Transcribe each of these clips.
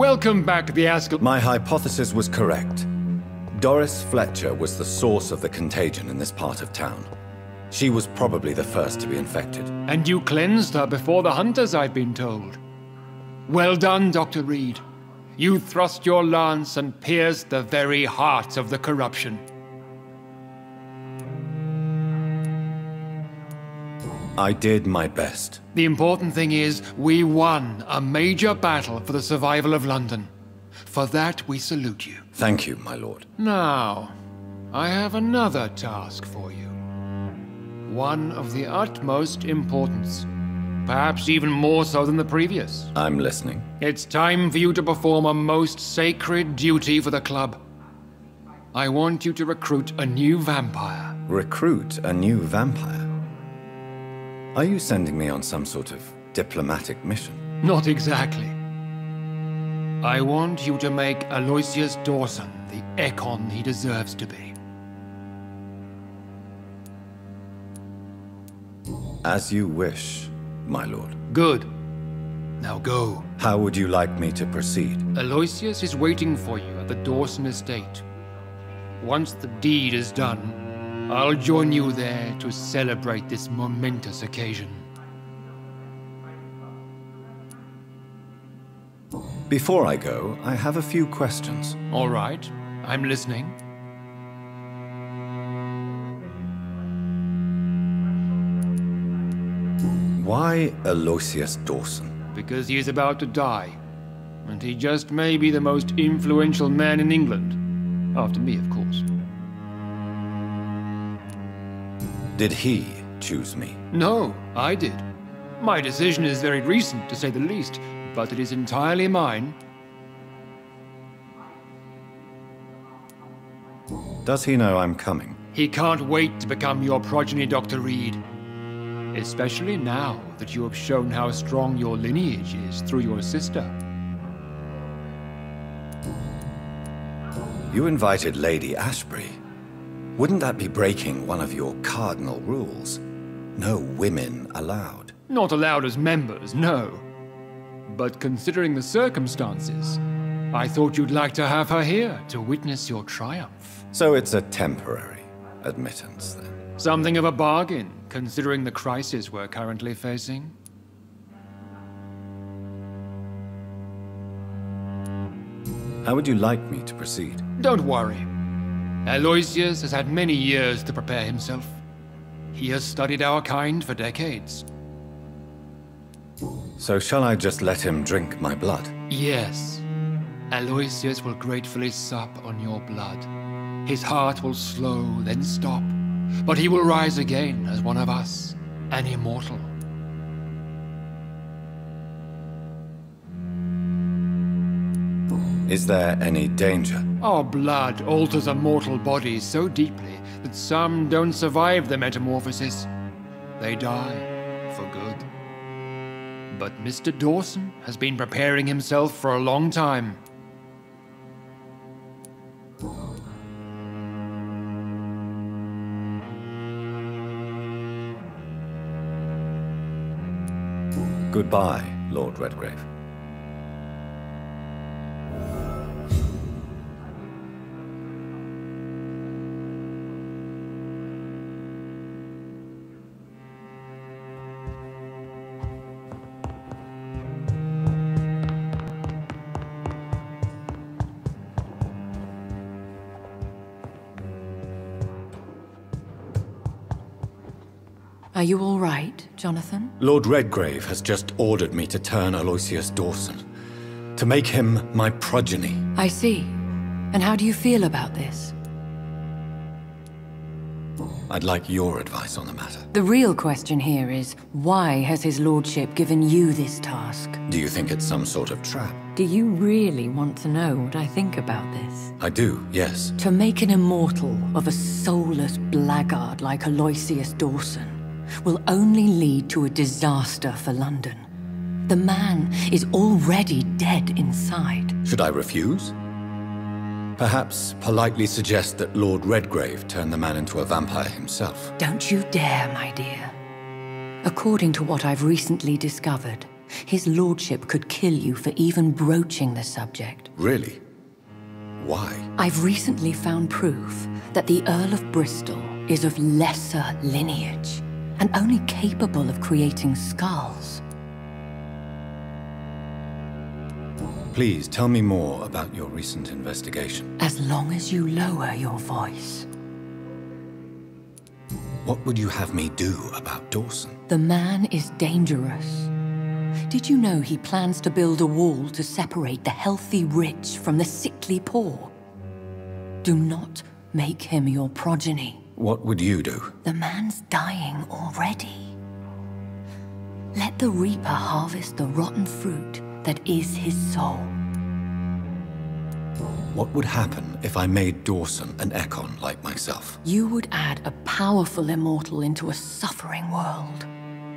Welcome back, the Askel. My hypothesis was correct. Doris Fletcher was the source of the contagion in this part of town. She was probably the first to be infected. And you cleansed her before the hunters, I've been told. Well done, Dr. Reed. You thrust your lance and pierced the very heart of the corruption. I did my best. The important thing is, we won a major battle for the survival of London. For that, we salute you. Thank you, my lord. Now, I have another task for you. One of the utmost importance. Perhaps even more so than the previous. I'm listening. It's time for you to perform a most sacred duty for the club. I want you to recruit a new vampire. Recruit a new vampire? Are you sending me on some sort of diplomatic mission? Not exactly. I want you to make Aloysius Dawson the Ekon he deserves to be. As you wish, my lord. Good. Now go. How would you like me to proceed? Aloysius is waiting for you at the Dawson estate. Once the deed is done, I'll join you there to celebrate this momentous occasion. Before I go, I have a few questions. All right, I'm listening. Why Aloysius Dawson? Because he is about to die, and he just may be the most influential man in England. After me, of course. Did he choose me? No, I did. My decision is very recent, to say the least, but it is entirely mine. Does he know I'm coming? He can't wait to become your progeny, Dr. Reed. Especially now that you have shown how strong your lineage is through your sister. You invited Lady Ashbury. Wouldn't that be breaking one of your cardinal rules? No women allowed. Not allowed as members, no. But considering the circumstances, I thought you'd like to have her here to witness your triumph. So it's a temporary admittance, then? Something of a bargain, considering the crisis we're currently facing. How would you like me to proceed? Don't worry. Aloysius has had many years to prepare himself. He has studied our kind for decades. So shall I just let him drink my blood? Yes. Aloysius will gratefully sup on your blood. His heart will slow, then stop. But he will rise again as one of us, an immortal. Is there any danger? Our blood alters a mortal body so deeply that some don't survive the metamorphosis. They die for good. But Mr. Dawson has been preparing himself for a long time. Goodbye, Lord Redgrave. Are you all right, Jonathan? Lord Redgrave has just ordered me to turn Aloysius Dawson, to make him my progeny. I see. And how do you feel about this? I'd like your advice on the matter. The real question here is, why has his lordship given you this task? Do you think it's some sort of trap? Do you really want to know what I think about this? I do, yes. To make an immortal of a soulless blackguard like Aloysius Dawson will only lead to a disaster for London. The man is already dead inside. Should I refuse? Perhaps politely suggest that Lord Redgrave turn the man into a vampire himself. Don't you dare, my dear. According to what I've recently discovered, His lordship could kill you for even broaching the subject. Really? Why? I've recently found proof that the Earl of Bristol is of lesser lineage and only capable of creating skulls. Please tell me more about your recent investigation. As long as you lower your voice. What would you have me do about Dawson? The man is dangerous. Did you know he plans to build a wall to separate the healthy rich from the sickly poor? Do not make him your progeny. What would you do? The man's dying already. Let the reaper harvest the rotten fruit that is his soul. What would happen if I made Dawson an Ekon like myself? You would add a powerful immortal into a suffering world.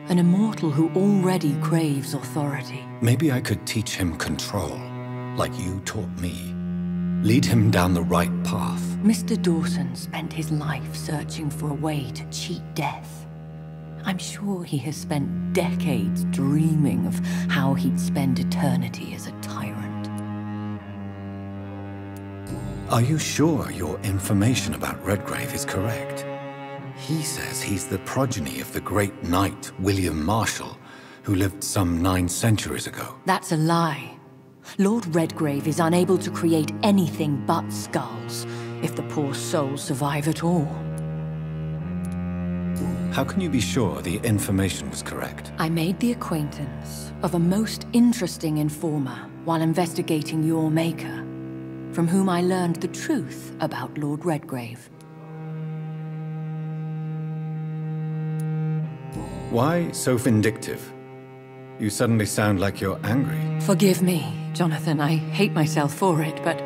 An immortal who already craves authority. Maybe I could teach him control, like you taught me. Lead him down the right path. Mr. Dawson spent his life searching for a way to cheat death. I'm sure he has spent decades dreaming of how he'd spend eternity as a tyrant. Are you sure your information about Redgrave is correct? He says he's the progeny of the great knight William Marshall, who lived some 9 centuries ago. That's a lie. Lord Redgrave is unable to create anything but skulls, if the poor souls survive at all. How can you be sure the information was correct? I made the acquaintance of a most interesting informer while investigating your maker, from whom I learned the truth about Lord Redgrave. Why so vindictive? You suddenly sound like you're angry. Forgive me, Jonathan. I hate myself for it, but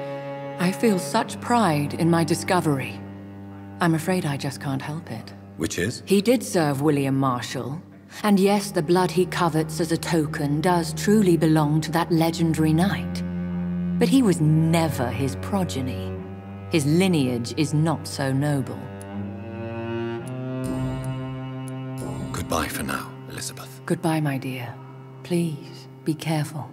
I feel such pride in my discovery. I'm afraid I just can't help it. Which is? He did serve William Marshall. And yes, the blood he covets as a token does truly belong to that legendary knight. But he was never his progeny. His lineage is not so noble. Goodbye for now, Elizabeth. Goodbye, my dear. Please, be careful.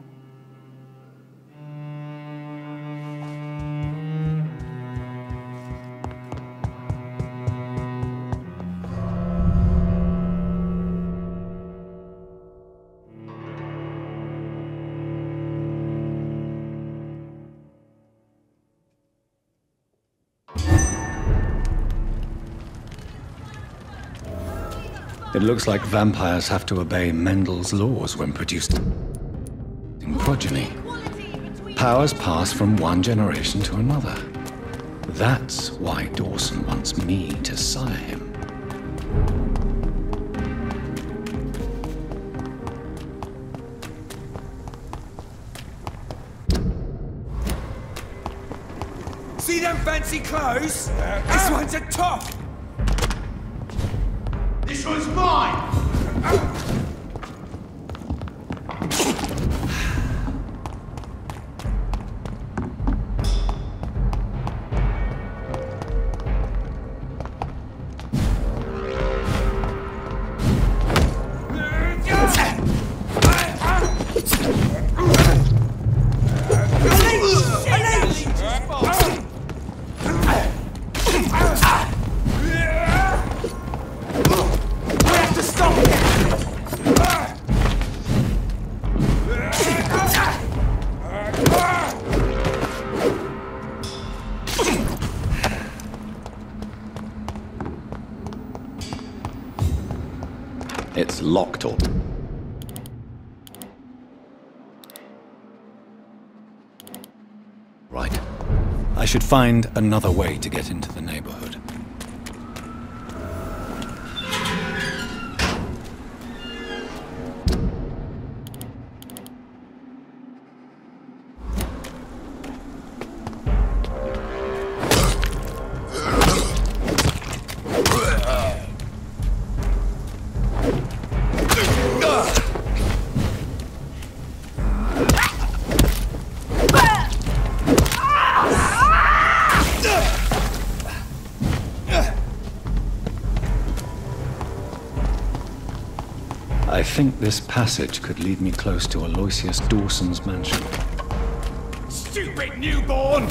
It looks like vampires have to obey Mendel's laws when produced in progeny. Powers pass from one generation to another. That's why Dawson wants me to sire him. See them fancy clothes? This one's a top! This one's mine! It's locked up. Right. I should find another way to get into the neighborhood. think this passage could lead me close to Aloysius Dawson's mansion. Stupid newborn!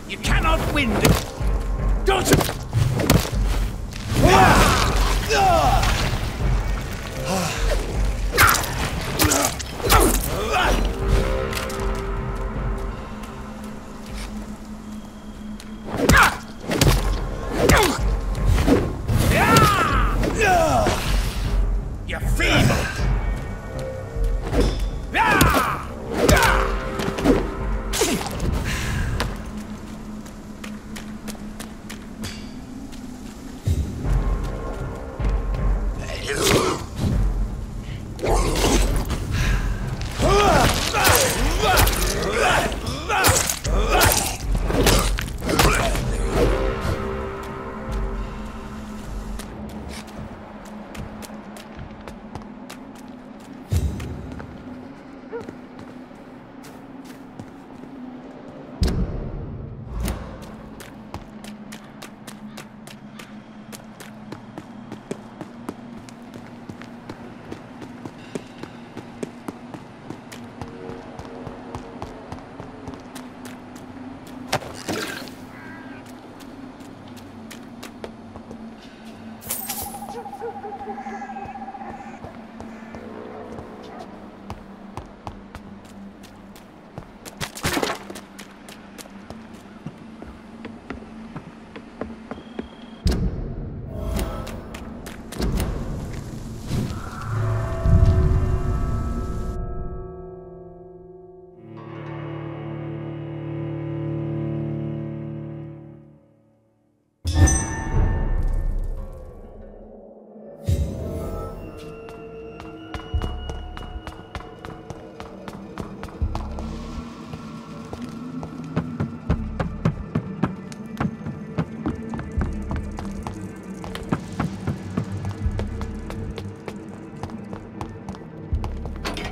You cannot win this! Don't you? You're feeble!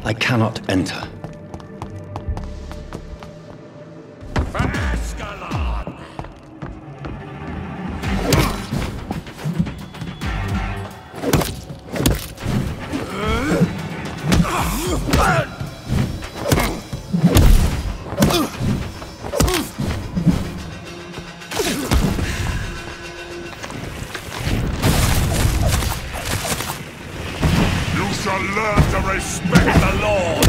I cannot enter. You shall learn to respect the Lord!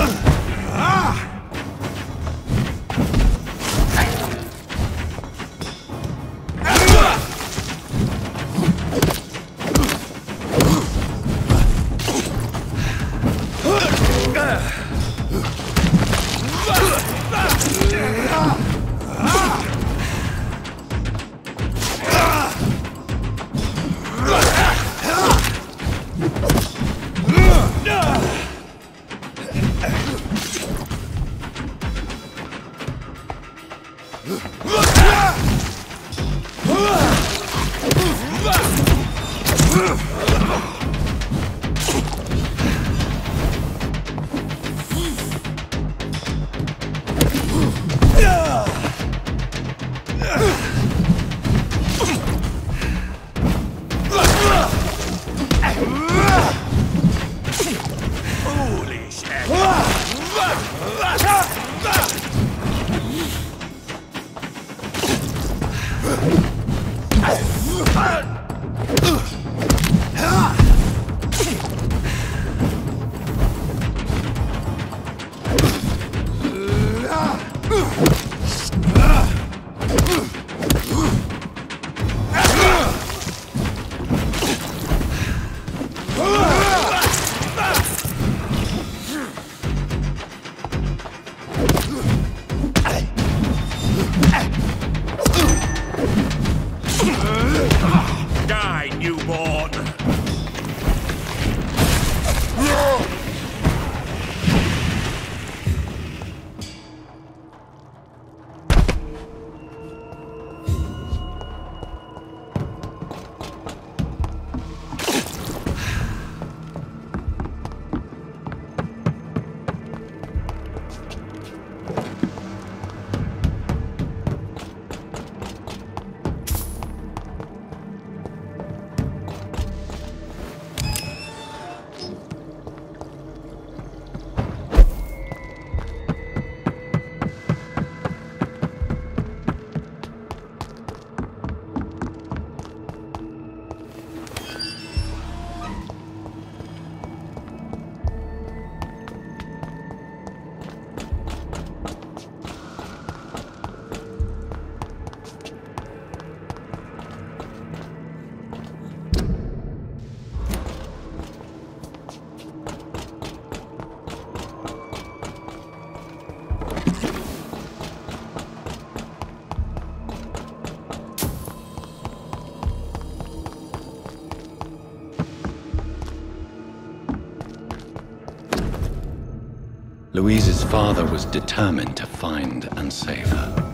Louise's father was determined to find and save her.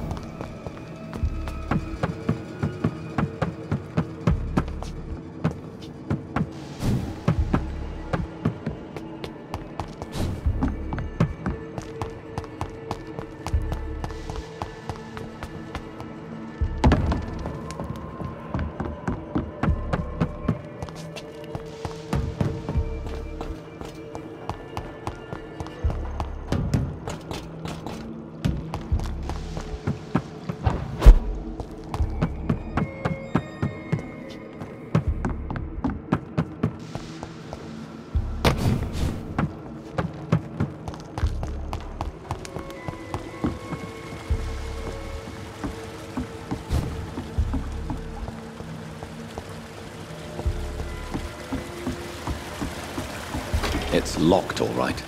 It's locked, all right.